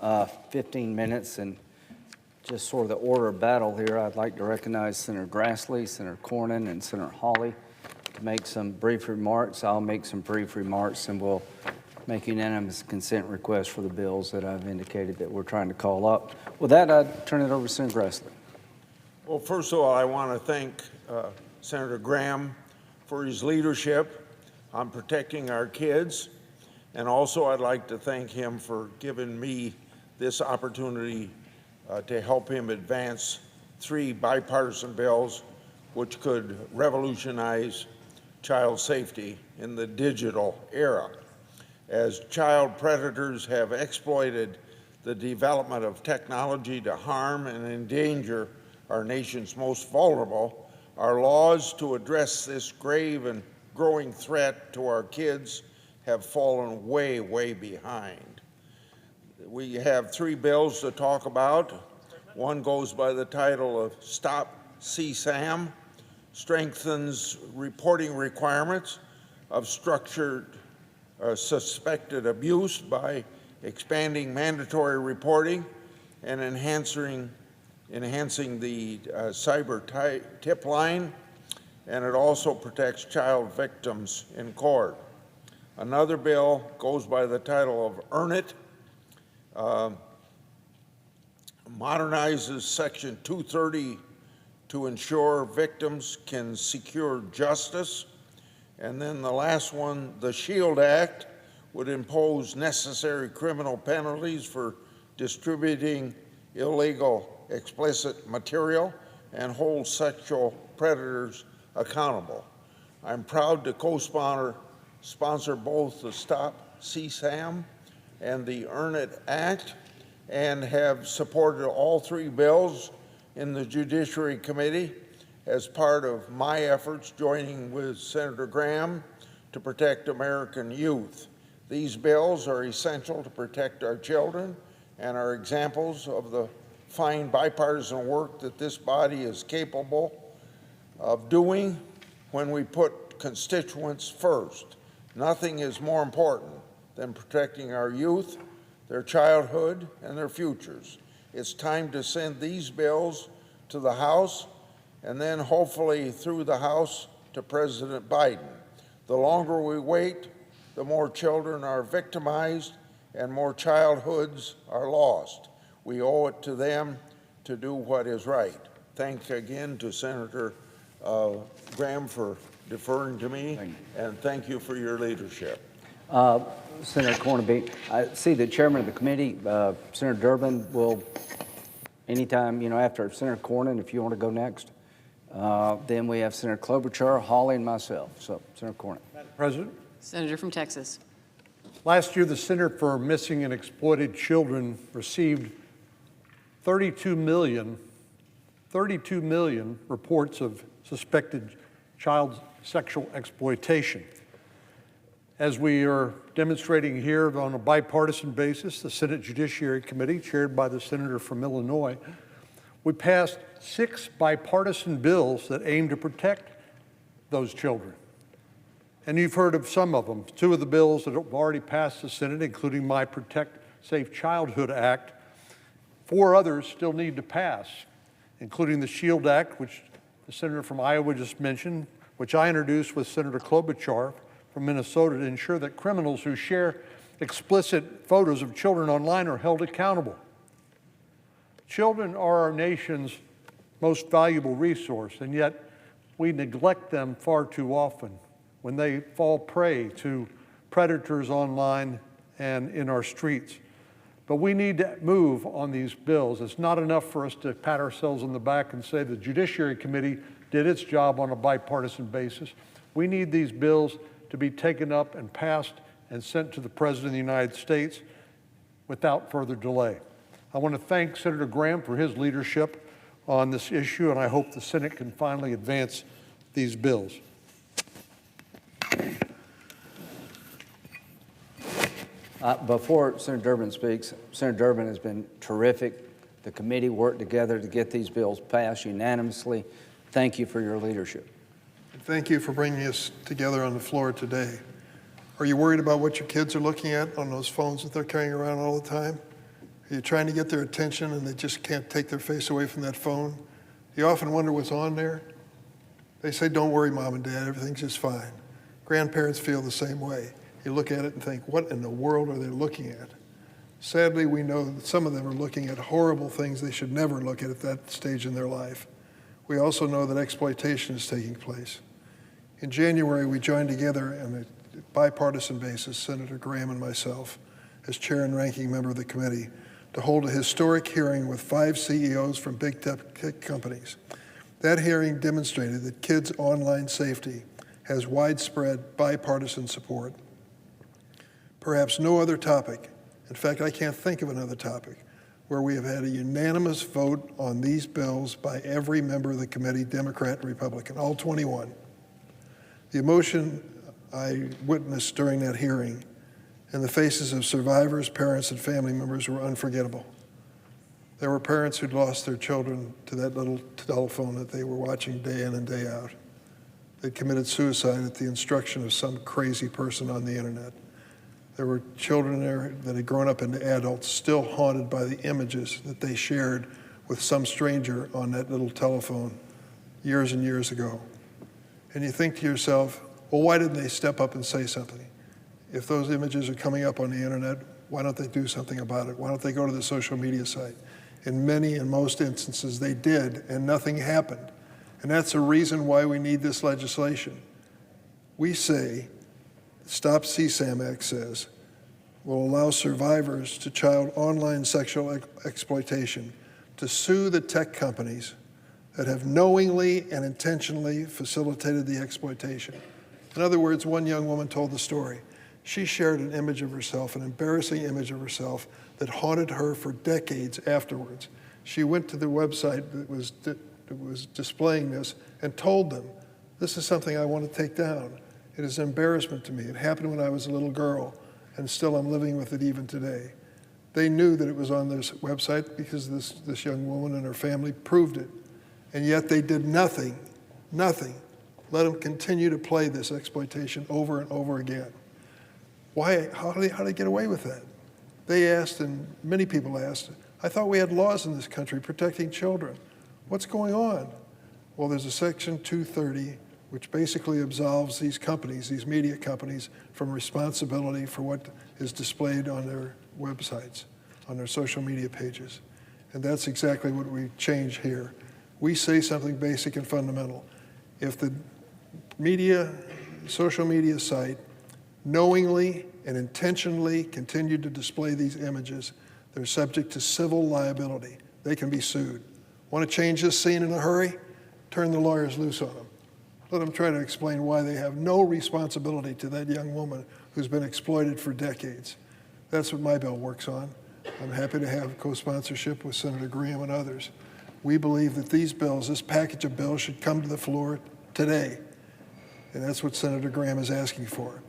15 minutes, and just sort of the order of battle here, I'd like to recognize Senator Grassley, Senator Cornyn, and Senator Hawley to make some brief remarks. I'll make some brief remarks, and we'll make unanimous consent requests for the bills that I've indicated that we're trying to call up. With that, I'd turn it over to Senator Grassley. Well, first of all, I want to thank Senator Graham for his leadership on protecting our kids. And also, I'd like to thank him for giving me this opportunity to help him advance 3 bipartisan bills which could revolutionize child safety in the digital era. As child predators have exploited the development of technology to harm and endanger our nation's most vulnerable, our laws to address this grave and growing threat to our kids have fallen way, way behind. We have 3 bills to talk about. One goes by the title of Stop CSAM, strengthens reporting requirements of structured suspected abuse by expanding mandatory reporting and enhancing the cyber tip line, and it also protects child victims in court. Another bill goes by the title of Earn It, modernizes Section 230 to ensure victims can secure justice. And then the last one, the SHIELD Act, would impose necessary criminal penalties for distributing illegal explicit material and hold sexual predators accountable. I'm proud to co-sponsor both the Stop CSAM and the Earn It Act, and have supported all 3 bills in the Judiciary Committee as part of my efforts joining with Senator Graham to protect American youth. These bills are essential to protect our children and are examples of the fine bipartisan work that this body is capable of doing when we put constituents first. Nothing is more important than protecting our youth, their childhood, and their futures. It's time to send these bills to the House and then hopefully through the House to President Biden. The longer we wait, the more children are victimized and more childhoods are lost. We owe it to them to do what is right. Thanks again to Senator Graham for deferring to me, and thank you for your leadership. Senator Cornyn, I see the chairman of the committee, Senator Durbin, will anytime, after Senator Cornyn, if you want to go next. Then we have Senator Klobuchar, Hawley, and myself. So, Senator Cornyn. Madam President. Senator from Texas. Last year, the Center for Missing and Exploited Children received 32 million reports of suspected child sexual exploitation. As we are demonstrating here on a bipartisan basis, the Senate Judiciary Committee, chaired by the senator from Illinois, we passed 6 bipartisan bills that aim to protect those children. And you've heard of some of them. 2 of the bills that have already passed the Senate, including my Protect Safe Childhood Act. 4 others still need to pass, including the SHIELD Act, which the senator from Iowa just mentioned, which I introduced with Senator Klobuchar from Minnesota to ensure that criminals who share explicit photos of children online are held accountable. Children are our nation's most valuable resource, and yet we neglect them far too often when they fall prey to predators online and in our streets. But we need to move on these bills. It's not enough for us to pat ourselves on the back and say the Judiciary Committee did its job on a bipartisan basis. We need these bills to be taken up and passed and sent to the President of the United States without further delay. I want to thank Senator Graham for his leadership on this issue, and I hope the Senate can finally advance these bills. Before Senator Durbin speaks, Senator Durbin has been terrific. The committee worked together to get these bills passed unanimously. Thank you for your leadership. Thank you for bringing us together on the floor today. Are you worried about what your kids are looking at on those phones that they're carrying around all the time? You're trying to get their attention and they just can't take their face away from that phone. You often wonder what's on there. They say, don't worry, Mom and Dad, everything's just fine. Grandparents feel the same way. You look at it and think, what in the world are they looking at? Sadly, we know that some of them are looking at horrible things they should never look at that stage in their life. We also know that exploitation is taking place. In January, we joined together on a bipartisan basis, Senator Graham and myself, as chair and ranking member of the committee, to hold a historic hearing with 5 CEOs from big tech companies. That hearing demonstrated that kids' online safety has widespread bipartisan support. Perhaps no other topic, in fact, I can't think of another topic, where we have had a unanimous vote on these bills by every member of the committee, Democrat and Republican, all 21. The emotion I witnessed during that hearing and the faces of survivors, parents, and family members were unforgettable. There were parents who'd lost their children to that little telephone that they were watching day in and day out. They'd committed suicide at the instruction of some crazy person on the internet. There were children there that had grown up into adults still haunted by the images that they shared with some stranger on that little telephone years and years ago. And you think to yourself, well, why didn't they step up and say something? If those images are coming up on the internet, why don't they do something about it? Why don't they go to the social media site? In many and most instances, they did, and nothing happened. And that's the reason why we need this legislation. We say, Stop CSAM Act says, will allow survivors to child online sexual exploitation to sue the tech companies that have knowingly and intentionally facilitated the exploitation. In other words, one young woman told the story. She shared an image of herself, an embarrassing image of herself that haunted her for decades afterwards. She went to the website that was displaying this and told them, this is something I want to take down. It is an embarrassment to me. It happened when I was a little girl, and still I'm living with it even today. They knew that it was on this website because this young woman and her family proved it. And yet they did nothing, let them continue to play this exploitation over and over again. Why? How do they get away with that? They asked, and many people asked, I thought we had laws in this country protecting children. What's going on? Well, there's a Section 230, which basically absolves these companies, these media companies, from responsibility for what is displayed on their websites, on their social media pages. And that's exactly what we change here. We say something basic and fundamental. If the social media site knowingly and intentionally continued to display these images, they're subject to civil liability. They can be sued. Want to change this scene in a hurry? Turn the lawyers loose on them. Let them try to explain why they have no responsibility to that young woman who's been exploited for decades. That's what my bill works on. I'm happy to have co-sponsorship with Senator Graham and others. We believe that these bills, this package of bills, should come to the floor today. And that's what Senator Graham is asking for.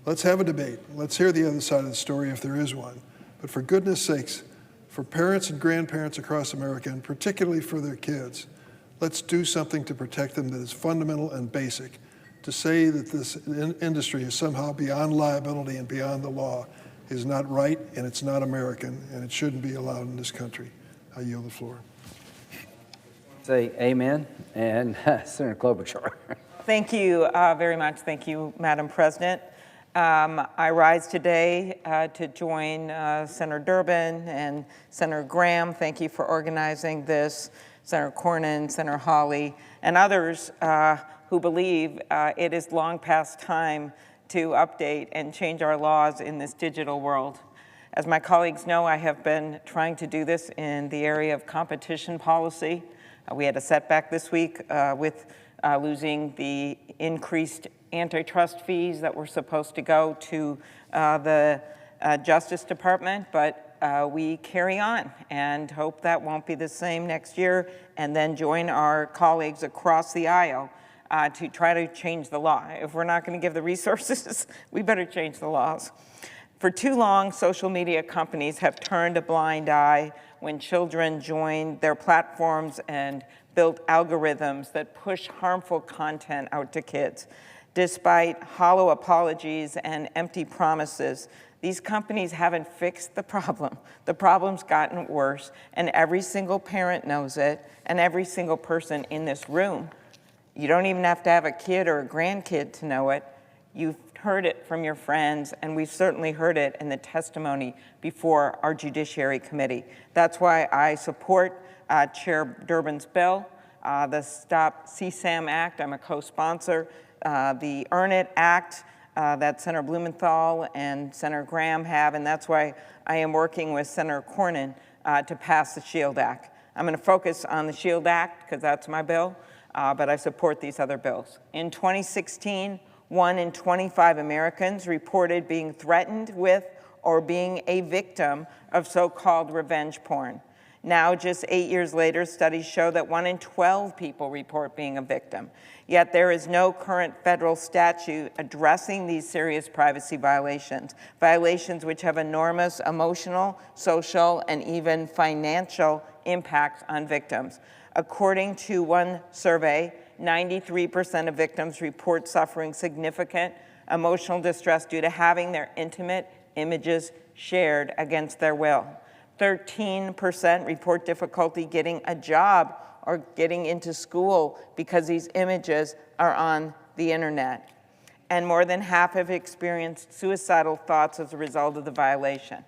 Let's have a debate. Let's hear the other side of the story if there is one. But for goodness sakes, for parents and grandparents across America, and particularly for their kids, let's do something to protect them that is fundamental and basic. To say that this industry is somehow beyond liability and beyond the law is not right, and it's not American, and it shouldn't be allowed in this country. I yield the floor. Say amen, and Senator Klobuchar. Thank you very much. Thank you, Madam President. I rise today to join Senator Durbin and Senator Graham. Thank you for organizing this. Senator Cornyn, Senator Hawley, and others who believe it is long past time to update and change our laws in this digital world. As my colleagues know, I have been trying to do this in the area of competition policy. We had a setback this week with losing the increased antitrust fees that were supposed to go to the Justice Department, but we carry on and hope that won't be the same next year, and then join our colleagues across the aisle to try to change the law. If we're not going to give the resources, we better change the laws. For too long, social media companies have turned a blind eye when children join their platforms and build algorithms that push harmful content out to kids. Despite hollow apologies and empty promises, These companies haven't fixed the problem. The problem's gotten worse, and every single parent knows it, and every single person in this room. You don't even have to have a kid or a grandkid to know it. You've heard it from your friends, and we've certainly heard it in the testimony before our Judiciary Committee. That's why I support Chair Durbin's bill, the Stop CSAM Act. I'm a co-sponsor. The Earn It Act that Senator Blumenthal and Senator Graham have, and that's why I am working with Senator Cornyn to pass the SHIELD Act. I'm going to focus on the SHIELD Act because that's my bill, but I support these other bills. In 2016, 1 in 25 Americans reported being threatened with or being a victim of so-called revenge porn. Now, just 8 years later, studies show that 1 in 12 people report being a victim. Yet there is no current federal statute addressing these serious privacy violations, violations which have enormous emotional, social, and even financial impacts on victims. According to one survey, 93% of victims report suffering significant emotional distress due to having their intimate images shared against their will. 13% report difficulty getting a job or getting into school because these images are on the internet. And more than half have experienced suicidal thoughts as a result of the violation.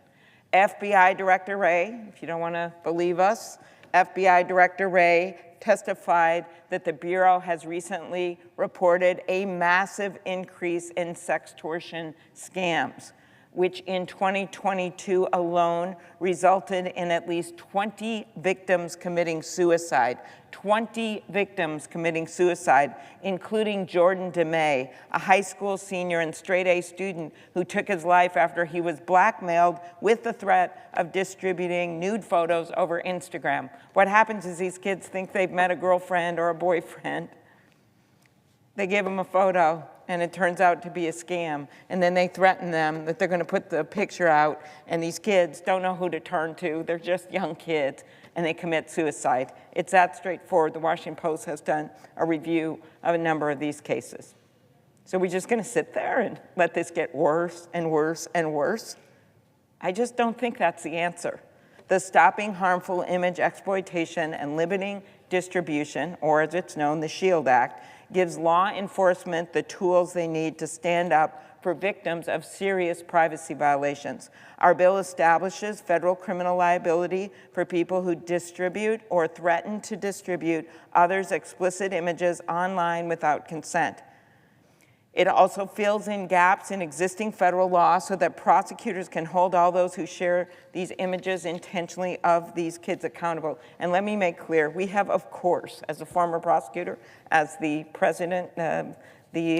FBI Director Wray, if you don't want to believe us, FBI Director Wray testified that the Bureau has recently reported a massive increase in sextortion scams, which in 2022 alone resulted in at least 20 victims committing suicide. 20 victims committing suicide, including Jordan DeMay, a high school senior and straight-A student who took his life after he was blackmailed with the threat of distributing nude photos over Instagram. What happens is these kids think they've met a girlfriend or a boyfriend. They give them a photo, and it turns out to be a scam. And then they threaten them that they're going to put the picture out, and these kids don't know who to turn to. They're just young kids, and they commit suicide. It's that straightforward. The Washington Post has done a review of a number of these cases. So we're just going to sit there and let this get worse and worse and worse? I just don't think that's the answer. The Stopping Harmful Image Exploitation and Limiting Distribution, or as it's known, the SHIELD Act, gives law enforcement the tools they need to stand up for victims of serious privacy violations. Our bill establishes federal criminal liability for people who distribute or threaten to distribute others' explicit images online without consent. It also fills in gaps in existing federal law so that prosecutors can hold all those who share these images intentionally of these kids accountable. And let me make clear, we have, of course, as a former prosecutor, as the president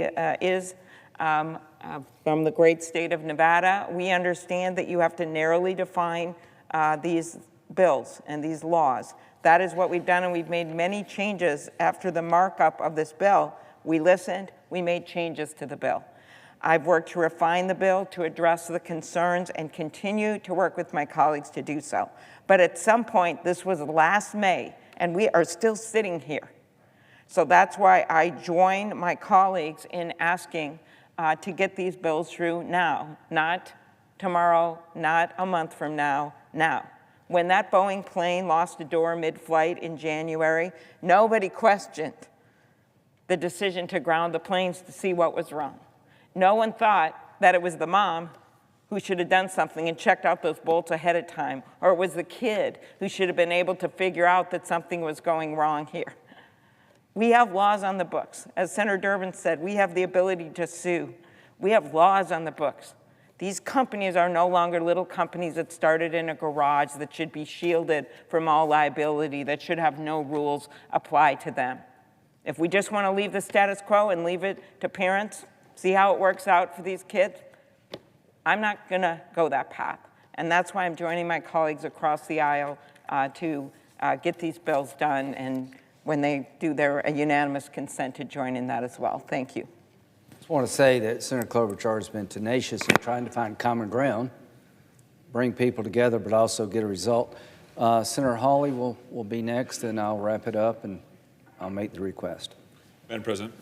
is from the great state of Nevada, we understand that you have to narrowly define these bills and these laws. That is what we've done, and we've made many changes after the markup of this bill. We listened, we made changes to the bill. I've worked to refine the bill to address the concerns and continue to work with my colleagues to do so. But at some point, this was last May, and we are still sitting here. So that's why I join my colleagues in asking to get these bills through now, not tomorrow, not a month from now, now. When that Boeing plane lost a door mid-flight in January, nobody questioned the decision to ground the planes to see what was wrong. No one thought that it was the mom who should have done something and checked out those bolts ahead of time, or it was the kid who should have been able to figure out that something was going wrong here. We have laws on the books. As Senator Durbin said, we have the ability to sue. We have laws on the books. These companies are no longer little companies that started in a garage that should be shielded from all liability, that should have no rules apply to them. If we just want to leave the status quo and leave it to parents, see how it works out for these kids, I'm not going to go that path. And that's why I'm joining my colleagues across the aisle to get these bills done, and when they do their unanimous consent to join in that as well. Thank you. I just want to say that Senator Klobuchar has been tenacious in trying to find common ground, bring people together, but also get a result. Senator Hawley will be next, and I'll wrap it up, and I'll make the request. Madam President.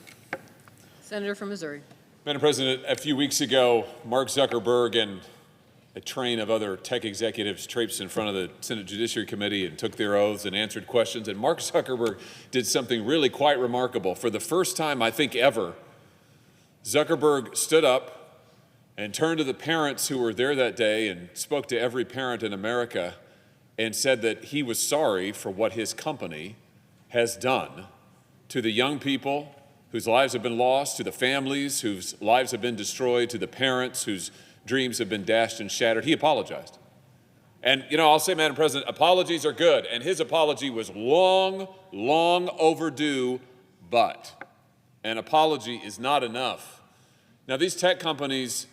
Senator from Missouri. Madam President, a few weeks ago, Mark Zuckerberg and a train of other tech executives traipsed in front of the Senate Judiciary Committee and took their oaths and answered questions. And Mark Zuckerberg did something really quite remarkable. For the first time, I think ever, Zuckerberg stood up and turned to the parents who were there that day and spoke to every parent in America and said that he was sorry for what his company has done to the young people whose lives have been lost, to the families whose lives have been destroyed, to the parents whose dreams have been dashed and shattered. He apologized. And, I'll say, Madam President, apologies are good. And his apology was long, long overdue, but an apology is not enough. Now, these tech companies,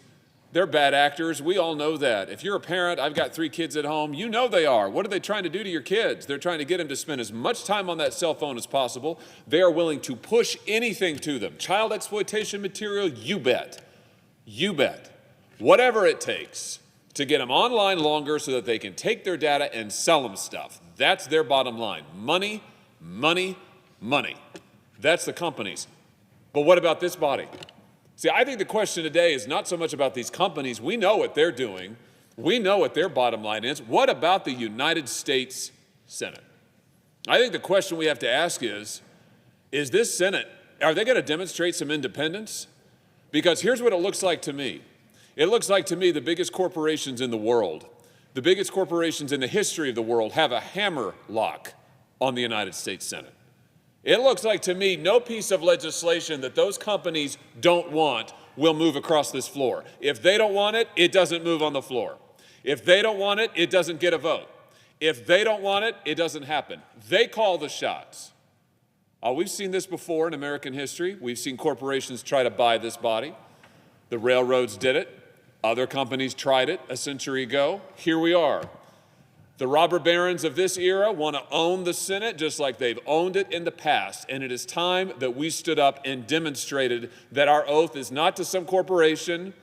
they're bad actors. We all know that. If you're a parent, I've got 3 kids at home, you know they are. What are they trying to do to your kids? They're trying to get them to spend as much time on that cell phone as possible. They are willing to push anything to them. Child exploitation material, you bet. You bet. Whatever it takes to get them online longer so that they can take their data and sell them stuff. That's their bottom line. Money, money, money. That's the companies. But what about this body? See, I think the question today is not so much about these companies. We know what they're doing. We know what their bottom line is. What about the United States Senate? I think the question we have to ask is this Senate, are they going to demonstrate some independence? Because here's what it looks like to me. It looks like to me the biggest corporations in the world, the biggest corporations in the history of the world have a hammer lock on the United States Senate. It looks like to me no piece of legislation that those companies don't want will move across this floor. If they don't want it, it doesn't move on the floor. If they don't want it, it doesn't get a vote. If they don't want it, it doesn't happen. They call the shots. We've seen this before in American history. We've seen corporations try to buy this body. The railroads did it. Other companies tried it a century ago. Here we are. The robber barons of this era want to own the Senate just like they've owned it in the past. And it is time that we stood up and demonstrated that our oath is not to some corporation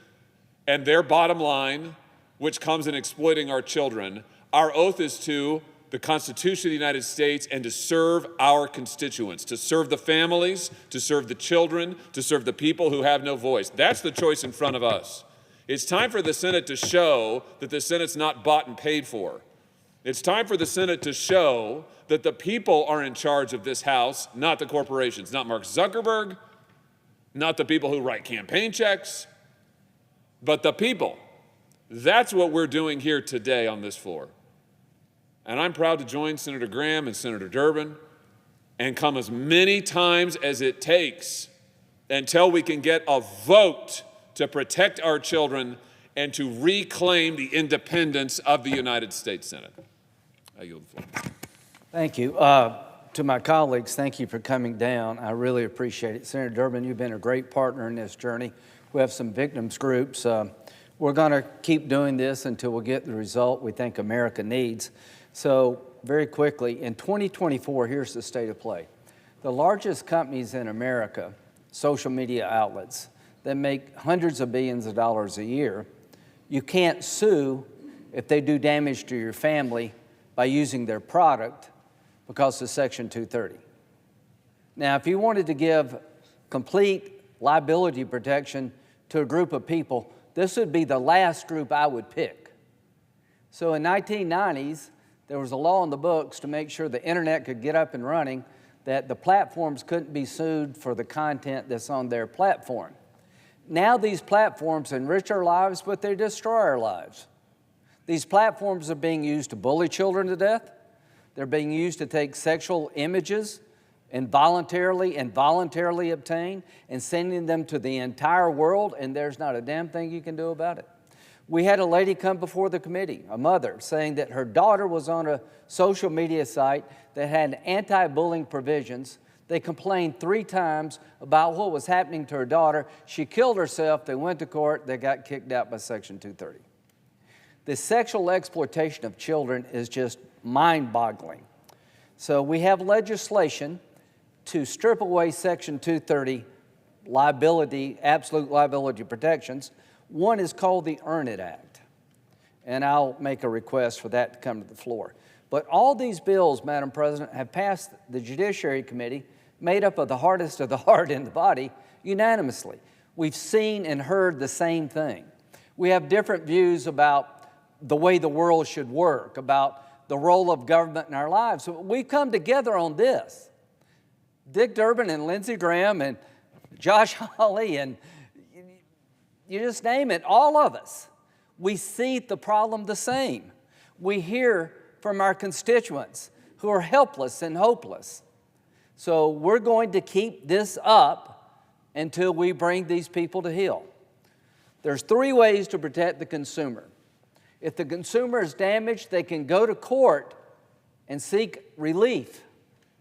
and their bottom line, which comes in exploiting our children. Our oath is to the Constitution of the United States and to serve our constituents, to serve the families, to serve the children, to serve the people who have no voice. That's the choice in front of us. It's time for the Senate to show that the Senate's not bought and paid for. It's time for the Senate to show that the people are in charge of this House, not the corporations, not Mark Zuckerberg, not the people who write campaign checks, but the people. That's what we're doing here today on this floor. And I'm proud to join Senator Graham and Senator Durbin and come as many times as it takes until we can get a vote to protect our children and to reclaim the independence of the United States Senate. I yield the floor. Thank you. To my colleagues, thank you for coming down. I really appreciate it. Senator Durbin, you've been a great partner in this journey. We have some victims groups. We're going to keep doing this until we get the result we think America needs. So very quickly, in 2024, here's the state of play. The largest companies in America, social media outlets, that make hundreds of billions of dollars a year, you can't sue if they do damage to your family by using their product because of Section 230. Now, if you wanted to give complete liability protection to a group of people, this would be the last group I would pick. So in 1990s, there was a law in the books to make sure the internet could get up and running, that the platforms couldn't be sued for the content that's on their platform. Now these platforms enrich our lives, but they destroy our lives. These platforms are being used to bully children to death. They're being used to take sexual images and voluntarily obtain and sending them to the entire world, and there's not a damn thing you can do about it. We had a lady come before the committee, a mother, saying that her daughter was on a social media site that had anti-bullying provisions. They complained 3 times about what was happening to her daughter. She killed herself. They went to court. They got kicked out by Section 230. The sexual exploitation of children is just mind-boggling. So we have legislation to strip away Section 230 liability, absolute liability protections. One is called the Earn It Act, and I'll make a request for that to come to the floor. But all these bills, Madam President, have passed the Judiciary Committee, made up of the hardest of the hard in the body, unanimously. We've seen and heard the same thing. We have different views about the way the world should work, about the role of government in our lives. So we've come together on this. Dick Durbin and Lindsey Graham and Josh Hawley and you just name it, all of us. We see the problem the same. We hear from our constituents who are helpless and hopeless. So we're going to keep this up until we bring these people to heel. There's 3 ways to protect the consumer. If the consumer is damaged, they can go to court and seek relief.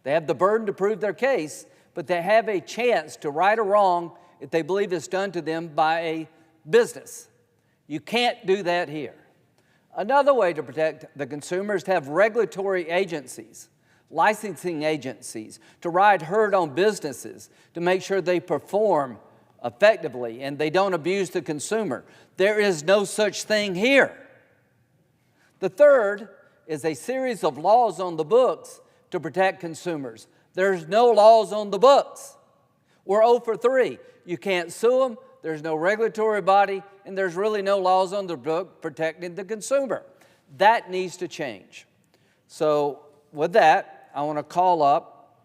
They have the burden to prove their case, but they have a chance to right a wrong if they believe it's done to them by a business. You can't do that here. Another way to protect the consumer is to have regulatory agencies, licensing agencies, to ride herd on businesses to make sure they perform effectively and they don't abuse the consumer. There is no such thing here. The third is a series of laws on the books to protect consumers. There's no laws on the books. We're 0 for 3. You can't sue them, there's no regulatory body, and there's really no laws on the book protecting the consumer. That needs to change. So with that, I want to call up,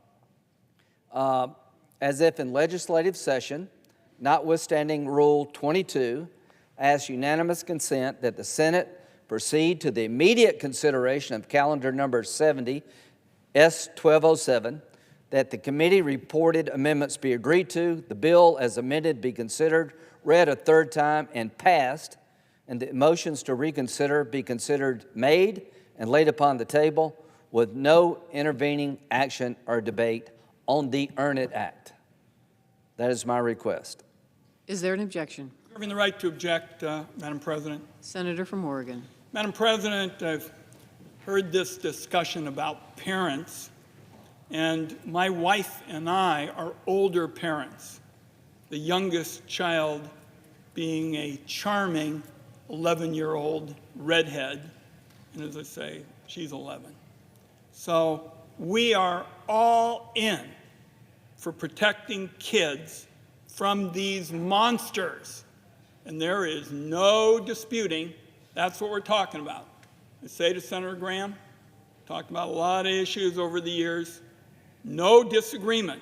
as if in legislative session, notwithstanding Rule 22, ask unanimous consent that the Senate proceed to the immediate consideration of calendar number 70, S1207, that the committee reported amendments be agreed to, the bill as amended be considered, read a 3rd time, and passed, and the motions to reconsider be considered made and laid upon the table with no intervening action or debate on the Earn It Act. That is my request. Is there an objection? Reserving the right to object, Madam President. Senator from Oregon. Madam President, I've heard this discussion about parents, and my wife and I are older parents, the youngest child being a charming 11-year-old redhead, and as I say, she's 11. So we are all in for protecting kids from these monsters, and there is no disputing that's what we're talking about. I say to Senator Graham, talked about a lot of issues over the years, no disagreement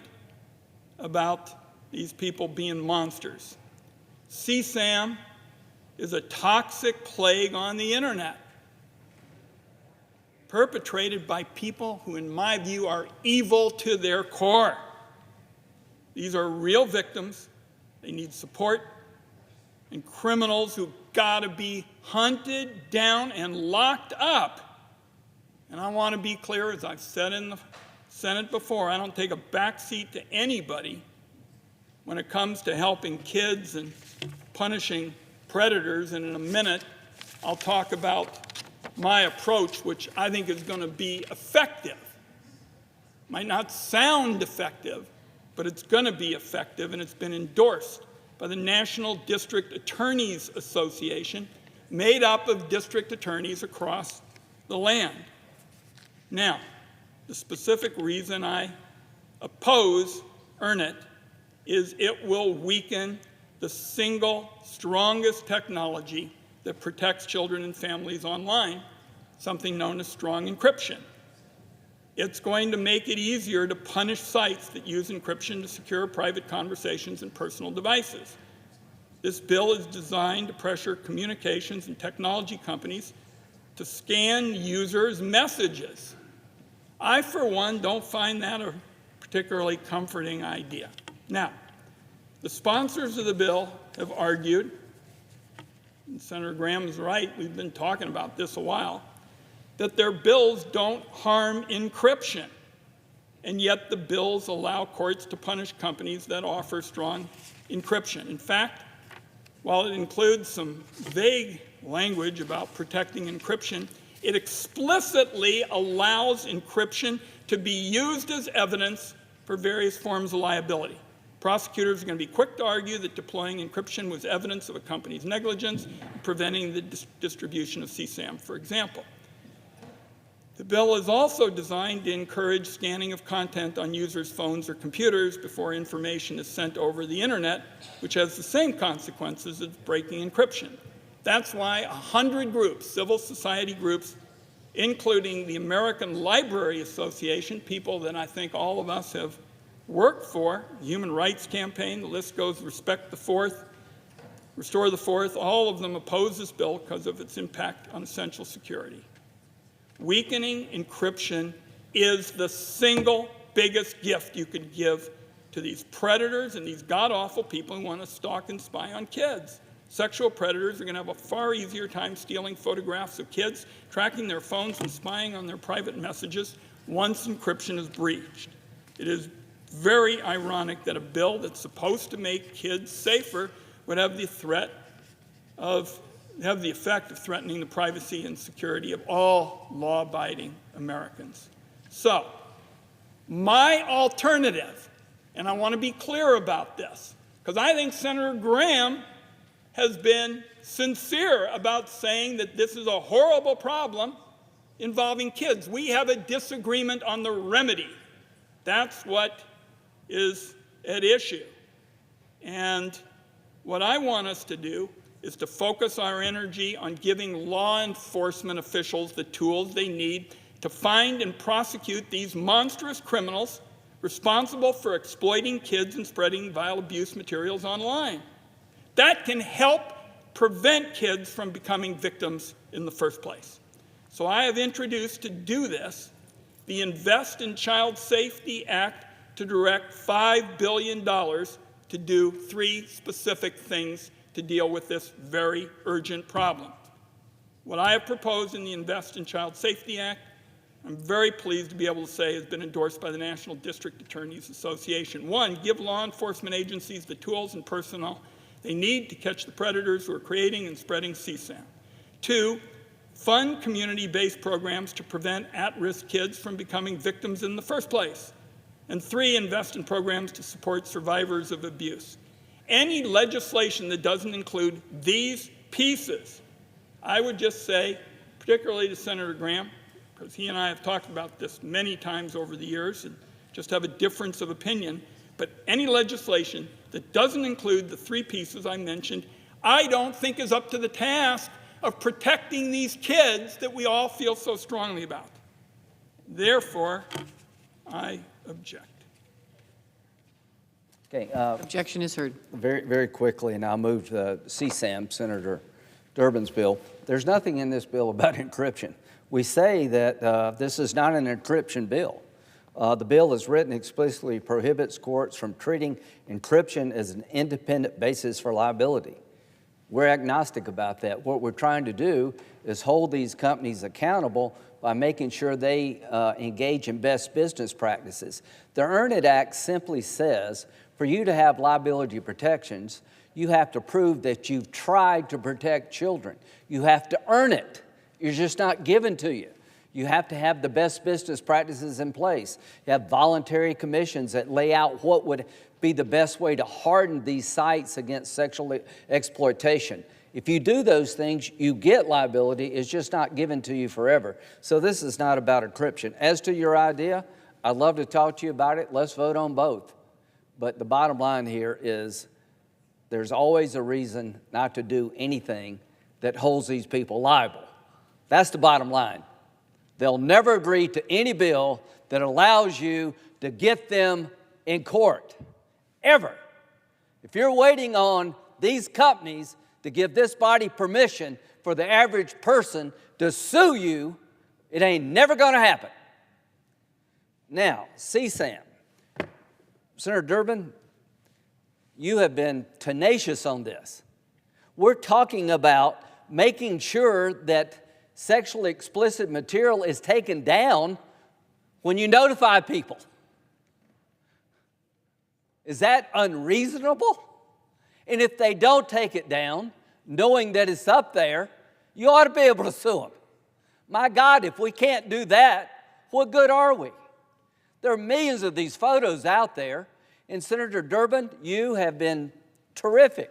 about these people being monsters. CSAM is a toxic plague on the internet, perpetrated by people who, in my view, are evil to their core. These are real victims. They need support, and criminals who've got to be hunted down and locked up. And I want to be clear, as I've said in the Senate before, I don't take a backseat to anybody when it comes to helping kids and punishing predators. And in a minute, I'll talk about my approach, which I think is going to be effective. Might not sound effective, but it's going to be effective, and it's been endorsed by the National District Attorneys Association, made up of district attorneys across the land. Now, the specific reason I oppose Earn It is it will weaken the single strongest technology that protects children and families online, something known as strong encryption. It's going to make it easier to punish sites that use encryption to secure private conversations and personal devices. This bill is designed to pressure communications and technology companies to scan users' messages. I, for one, don't find that a particularly comforting idea. Now, the sponsors of the bill have argued, and Senator Graham is right, we've been talking about this a while, that their bills don't harm encryption, and yet the bills allow courts to punish companies that offer strong encryption. In fact, while it includes some vague language about protecting encryption, it explicitly allows encryption to be used as evidence for various forms of liability. Prosecutors are going to be quick to argue that deploying encryption was evidence of a company's negligence in preventing the distribution of CSAM, for example. The bill is also designed to encourage scanning of content on users' phones or computers before information is sent over the internet, which has the same consequences as breaking encryption. That's why 100 groups, civil society groups, including the American Library Association, people that I think all of us have worked for, Human Rights Campaign, the list goes, Respect the Fourth, Restore the Fourth, all of them oppose this bill because of its impact on essential security. Weakening encryption is the single biggest gift you could give to these predators and these god-awful people who want to stalk and spy on kids. Sexual predators are going to have a far easier time stealing photographs of kids, tracking their phones and spying on their private messages once encryption is breached. It is very ironic that a bill that's supposed to make kids safer would have the effect of threatening the privacy and security of all law-abiding Americans. So, my alternative, and I want to be clear about this, because I think Senator Graham has been sincere about saying that this is a horrible problem involving kids. We have a disagreement on the remedy. That's what is at issue. And what I want us to do is to focus our energy on giving law enforcement officials the tools they need to find and prosecute these monstrous criminals responsible for exploiting kids and spreading vile abuse materials online. That can help prevent kids from becoming victims in the first place. So I have introduced, to do this, the Invest in Child Safety Act to direct $5 billion to do 3 specific things to deal with this very urgent problem. What I have proposed in the Invest in Child Safety Act, I'm very pleased to be able to say has been endorsed by the National District Attorneys Association. 1, give law enforcement agencies the tools and personnel they need to catch the predators who are creating and spreading CSAM. 2, fund community-based programs to prevent at-risk kids from becoming victims in the first place. And 3, invest in programs to support survivors of abuse. Any legislation that doesn't include these pieces, I would just say, particularly to Senator Graham, because he and I have talked about this many times over the years and just have a difference of opinion, but any legislation that doesn't include the 3 pieces I mentioned, I don't think is up to the task of protecting these kids that we all feel so strongly about. Therefore, I object. Okay, Objection is heard. very, very quickly, and I'll move to CSAM, Senator Durbin's bill. There's nothing in this bill about encryption. We say that this is not an encryption bill. The bill is written explicitly prohibits courts from treating encryption as an independent basis for liability. We're agnostic about that. What we're trying to do is hold these companies accountable by making sure they engage in best business practices. The Earn It Act simply says, for you to have liability protections, you have to prove that you've tried to protect children. You have to earn it. It's just not given to you. You have to have the best business practices in place. You have voluntary commissions that lay out what would be the best way to harden these sites against sexual exploitation. If you do those things, you get liability. It's just not given to you forever. So this is not about encryption. As to your idea, I'd love to talk to you about it. Let's vote on both. But the bottom line here is there's always a reason not to do anything that holds these people liable. That's the bottom line. They'll never agree to any bill that allows you to get them in court, ever. If you're waiting on these companies to give this body permission for the average person to sue you, it ain't never going to happen. Now, CSAM. Senator Durbin, you have been tenacious on this. We're talking about making sure that sexually explicit material is taken down when you notify people. Is that unreasonable? And if they don't take it down, knowing that it's up there, you ought to be able to sue them. My God, if we can't do that, what good are we? There are millions of these photos out there, and Senator Durbin, you have been terrific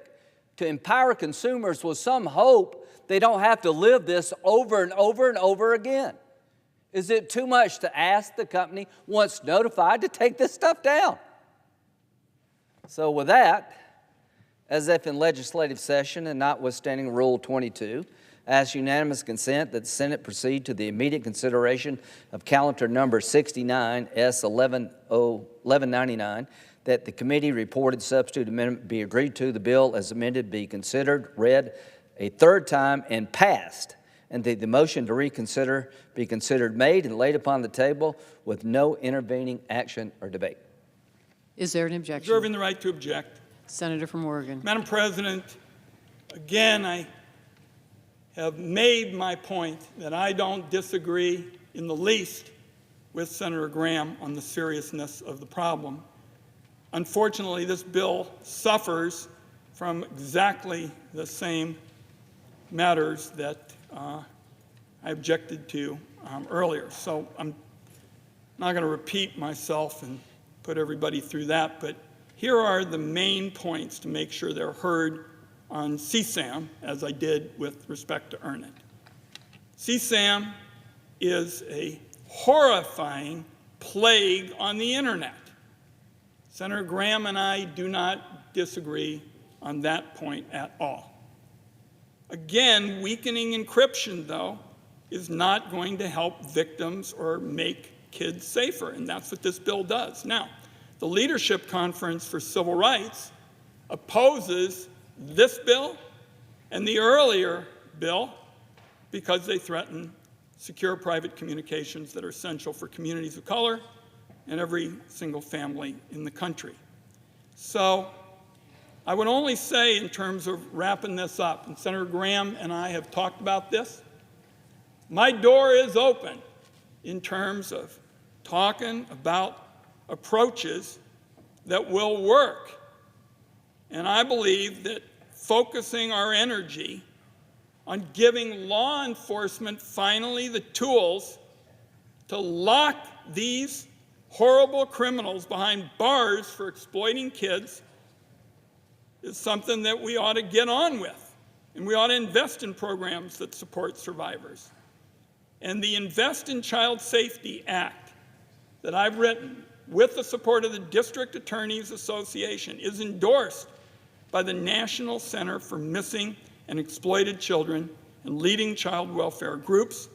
to empower consumers with some hope they don't have to live this over and over and over again. Is it too much to ask the company, once notified, to take this stuff down? So with that, as if in legislative session and notwithstanding Rule 22, I ask unanimous consent that the Senate proceed to the immediate consideration of calendar number 69 S 1199, that the committee reported substitute amendment be agreed to, the bill as amended be considered, read a third time, and passed, and that the motion to reconsider be considered made and laid upon the table with no intervening action or debate. Is there an objection? Reserving the right to object. Senator from Oregon. Madam President, again, I have made my point that I don't disagree in the least with Senator Graham on the seriousness of the problem. Unfortunately, this bill suffers from exactly the same matters that I objected to earlier. So I'm not going to repeat myself and put everybody through that, but here are the main points to make sure they're heard on CSAM, as I did with respect to EARN IT. CSAM is a horrifying plague on the internet. Senator Graham and I do not disagree on that point at all. Again, weakening encryption, though, is not going to help victims or make kids safer, and that's what this bill does. Now, the Leadership Conference for Civil Rights opposes this bill and the earlier bill because they threaten secure private communications that are essential for communities of color and every single family in the country. So I would only say, in terms of wrapping this up, and Senator Graham and I have talked about this, my door is open in terms of talking about approaches that will work. And I believe that focusing our energy on giving law enforcement finally the tools to lock these horrible criminals behind bars for exploiting kids is something that we ought to get on with. And we ought to invest in programs that support survivors. And the Invest in Child Safety Act that I've written with the support of the District Attorneys Association is endorsed by the National Center for Missing and Exploited Children and leading child welfare groups.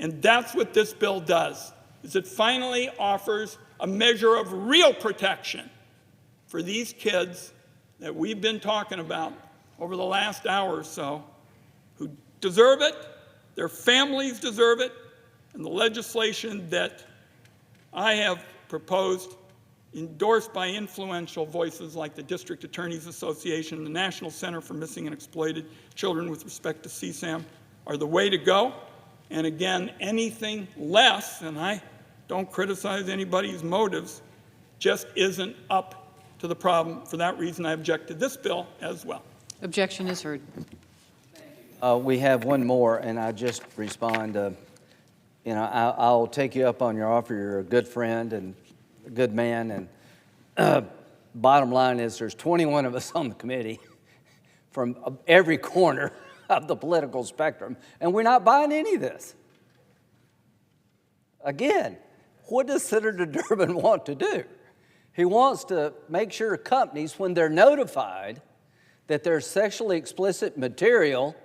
And that's what this bill does, is it finally offers a measure of real protection for these kids that we've been talking about over the last hour or so, who deserve it, their families deserve it, and the legislation that I have proposed, endorsed by influential voices like the District Attorneys Association and the National Center for Missing and Exploited Children with respect to CSAM, are the way to go. And again, anything less, and I don't criticize anybody's motives, just isn't up to the problem. For that reason, I object to this bill as well. Objection is heard. We have one more, and I just respond, I'll take you up on your offer. You're a good friend and a good man, and bottom line is there's 21 of us on the committee from every corner of the political spectrum, and we're not buying any of this. Again, what does Senator Durbin want to do? He wants to make sure companies, when they're notified that there's sexually explicit material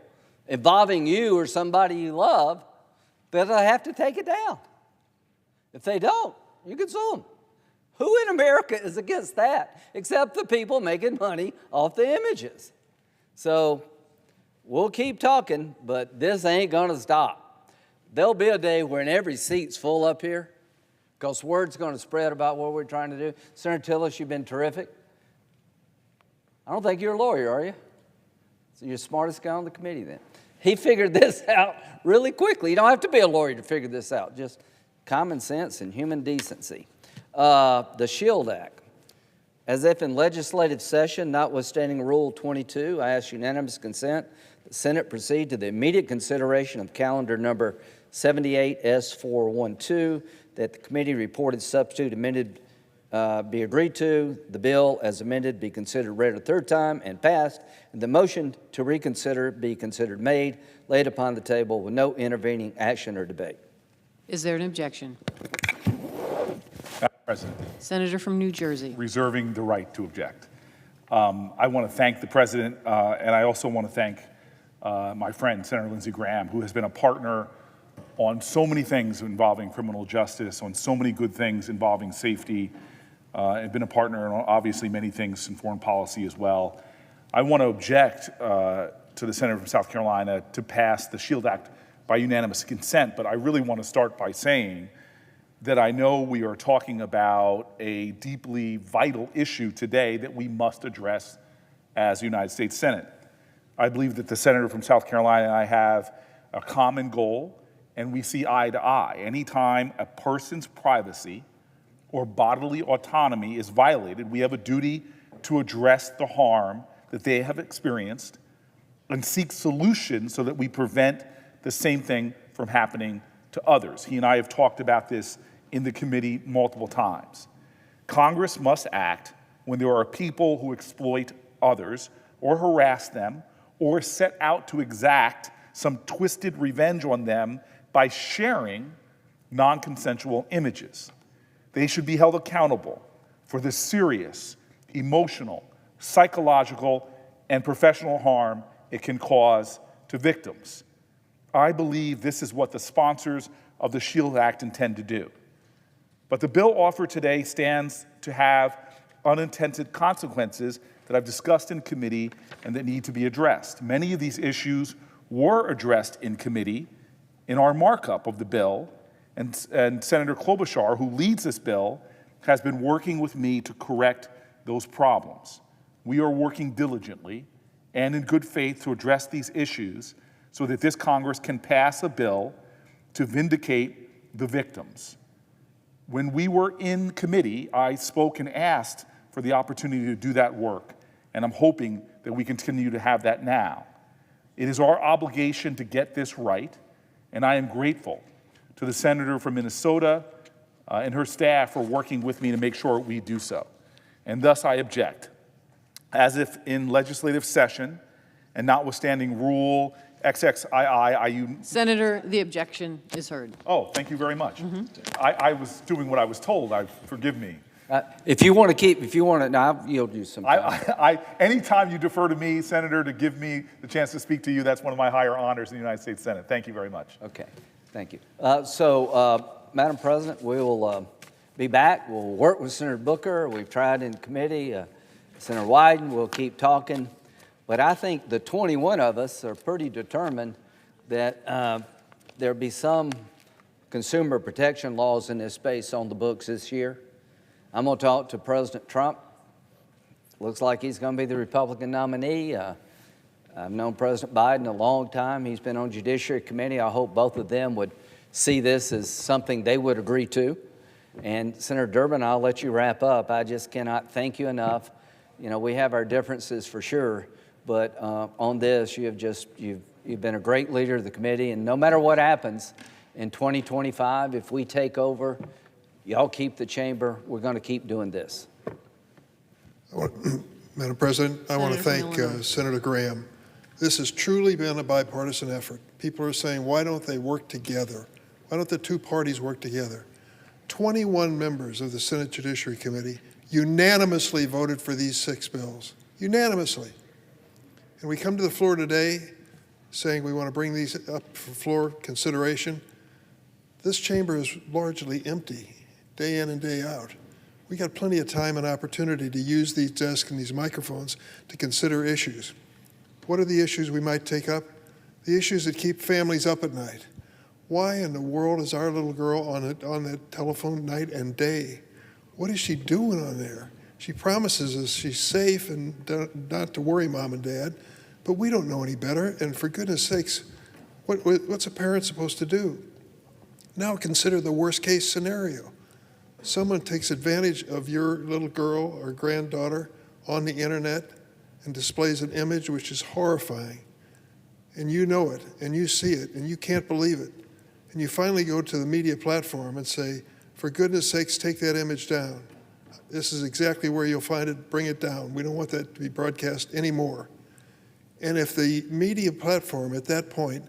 involving you or somebody you love, that they have to take it down. If they don't, you can sue them. Who in America is against that except the people making money off the images? So we'll keep talking, but this ain't going to stop. There'll be a day when every seat's full up here because word's going to spread about what we're trying to do. Senator Tillis, you've been terrific. I don't think you're a lawyer, are you? So you're the smartest guy on the committee then. He figured this out really quickly. You don't have to be a lawyer to figure this out, just common sense and human decency. The SHIELD Act. As if in legislative session, notwithstanding Rule 22, I ask unanimous consent the Senate proceed to the immediate consideration of calendar number 78S412, that the committee reported substitute amended be agreed to, the bill as amended be considered read a third time and passed, and the motion to reconsider be considered made, laid upon the table with no intervening action or debate. Is there an objection? Madam President, Senator from New Jersey. reserving the right to object. I want to thank the President, and I also want to thank my friend, Senator Lindsey Graham, who has been a partner on so many things involving criminal justice, on so many good things involving safety, and been a partner on obviously many things in foreign policy as well. I want to object to the senator from South Carolina to pass the SHIELD Act by unanimous consent, but I really want to start by saying that I know we are talking about a deeply vital issue today that we must address as the United States Senate. I believe that the senator from South Carolina and I have a common goal, and we see eye to eye. Anytime a person's privacy or bodily autonomy is violated, we have a duty to address the harm that they have experienced and seek solutions so that we prevent the same thing from happening to others. He and I have talked about this in the committee multiple times. Congress must act when there are people who exploit others or harass them or set out to exact some twisted revenge on them by sharing non-consensual images. They should be held accountable for the serious, emotional, psychological, and professional harm it can cause to victims. I believe this is what the sponsors of the SHIELD Act intend to do. But the bill offered today stands to have unintended consequences that I've discussed in committee and that need to be addressed. Many of these issues were addressed in committee in our markup of the bill, and Senator Klobuchar, who leads this bill, has been working with me to correct those problems. We are working diligently and in good faith to address these issues so that this Congress can pass a bill to vindicate the victims. When we were in committee, I spoke and asked for the opportunity to do that work, and I'm hoping that we continue to have that now. It is our obligation to get this right, and I am grateful to the senator from Minnesota and her staff for working with me to make sure we do so. And thus I object. As if in legislative session and notwithstanding Rule XXII, Senator, the objection is heard. Oh, thank you very much. I was doing what I was told. Forgive me. If you want to, now I'll yield you some time. Anytime you defer to me, Senator, to give me the chance to speak to you, that's one of my higher honors in the United States Senate. Thank you very much. Okay, thank you. Madam President, we will be back. We'll work with Senator Booker. We've tried in committee. Senator Wyden, we'll keep talking. But I think the 21 of us are pretty determined that there'll be some consumer protection laws in this space on the books this year. I'm going to talk to President Trump. Looks like he's going to be the Republican nominee. I've known President Biden a long time. He's been on Judiciary Committee. I hope both of them would see this as something they would agree to. And Senator Durbin, I'll let you wrap up. I just cannot thank you enough. You know, we have our differences for sure, but on this, you've been a great leader of the committee, and no matter what happens in 2025, if we take over, y'all keep the chamber, we're going to keep doing this. Madam President, I want to thank Senator Graham. This has truly been a bipartisan effort. People are saying, why don't they work together? Why don't the two parties work together? 21 members of the Senate Judiciary Committee unanimously voted for these 6 bills, unanimously. And we come to the floor today saying we want to bring these up for floor consideration. This chamber is largely empty, day in and day out. We got plenty of time and opportunity to use these desks and these microphones to consider issues. What are the issues we might take up? The issues that keep families up at night. Why in the world is our little girl on the telephone night and day? What is she doing on there? She promises us she's safe and not to worry, Mom and Dad, but we don't know any better. And for goodness sakes, what's a parent supposed to do? Now consider the worst case scenario. Someone takes advantage of your little girl or granddaughter on the internet and displays an image which is horrifying. And you know it, and you see it, and you can't believe it. And you finally go to the media platform and say, for goodness sakes, take that image down. This is exactly where you'll find it, bring it down. We don't want that to be broadcast anymore. And if the media platform at that point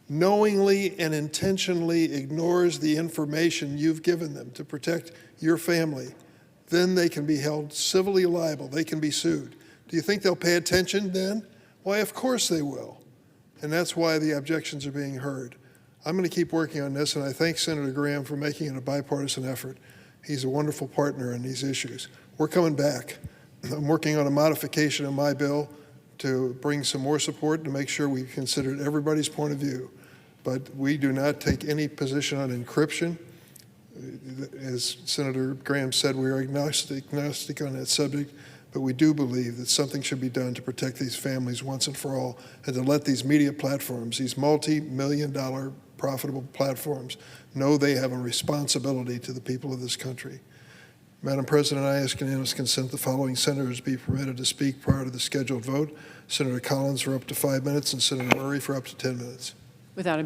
knowingly and intentionally ignores the information you've given them to protect your family, then they can be held civilly liable. They can be sued. Do you think they'll pay attention then? Why, of course they will. And that's why the objections are being heard. I'm going to keep working on this, and I thank Senator Graham for making it a bipartisan effort. He's a wonderful partner in these issues. We're coming back. I'm working on a modification of my bill to bring some more support to make sure we considered everybody's point of view. But we do not take any position on encryption. As Senator Graham said, we are agnostic on that subject, but we do believe that something should be done to protect these families once and for all, and to let these media platforms, these multi-million-dollar profitable platforms, know they have a responsibility to the people of this country. Madam President, I ask unanimous consent the following senators be permitted to speak prior to the scheduled vote. Senator Collins for up to 5 minutes and Senator Murray for up to 10 minutes. Without